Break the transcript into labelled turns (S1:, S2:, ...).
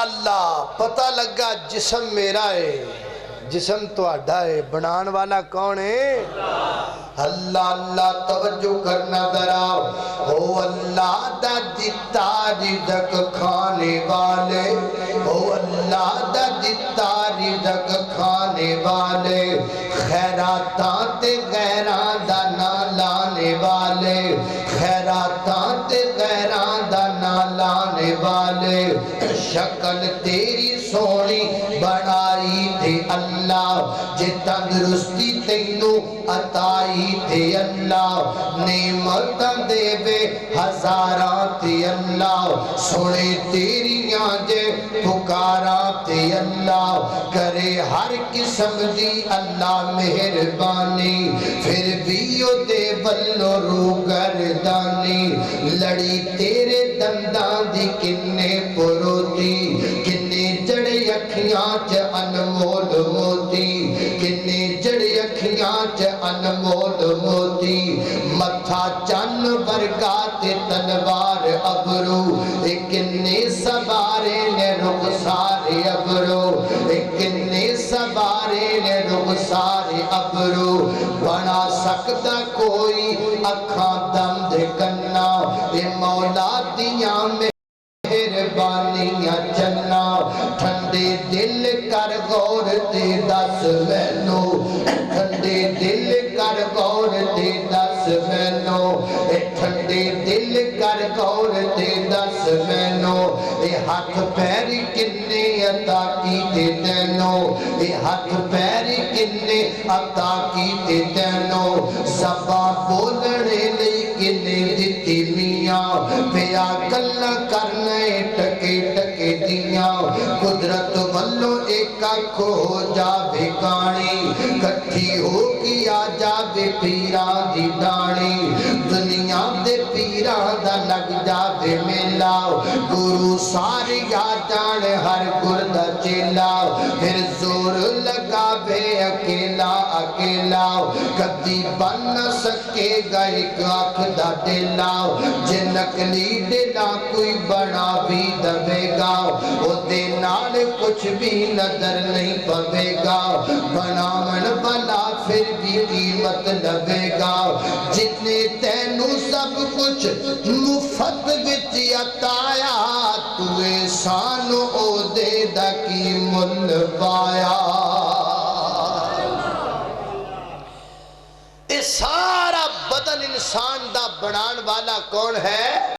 S1: اللہ پتہ لگا جسم میرا ہے جسم تو اڈا ہے بنان والا کون ہے اللہ اللہ توجہ کرنا ذرا او اللہ دا دیتا رزق کھانے والے او اللہ دا دیتا رزق کھانے والے خیراتاں تے غیراں دا نہ لانے والے خیراتاں تے غیراں دا نہ لانے والے شکل تیری سونی بنائی تھے اللہ جے تندرستی تینو عطائی تھے اللہ نعمتاں دے بے ہزاراں تھے اللہ سنے تیری آنجے پکاراں تھے اللہ کرے ہر قسم دی اللہ مہربانی پھر بھی او دے بلو رو گردانی لڑی تیرے دندان دی کنے پروتی کنے جڑے اکھیاں چ انمول موتی کنے جڑے اکھیاں چ انمول موتی متھا چن برگات تلوار ابرو کنے سوارے نے رخسار ابرو کنے سوارے نے رخسار ابرو بنا سکتا کوئی اکھاں دم دے کنا اے مولا دیاں میں مہربانیاں چنا ٹھنڈے دل کر غور تے دس مینو ٹھنڈے دل کر غور تے دس مینو ٹھنڈے دل کر غور تے دس مینو اے ہاتھ پیر کنے عطا کیتے تینو اے ہاتھ پیر کنے عطا کیتے تینو زباں بولنے لئی کنے دتی میاں پیا گلاں کرنے ٹکے ٹکے دیاں قدرت والو ایک آنکھو ہو جاوے گانی کٹھی ہو کیا جاوے پیران دی ڈانی دنیا دے پیران دا لگ جاوے میلاو گرو ساری جان ہر گردہ چیلاو پھر زور لگاوے اکیلا اکیلا کبھی بن نہ سکے گا ایک آنکھ دا دلاو جن نکلی دلا کوئی بڑا بھی دبے گا وہ دینال کچھ بھی نظر نہیں پوے گا بنامن بلا پھر بھی قیمت لگے گا جتنے تینو سب کچھ مفت وچ عطایا تو احسان او دے دا کی مل پایا اے سارا بدن انسان دا بنان والا کون ہے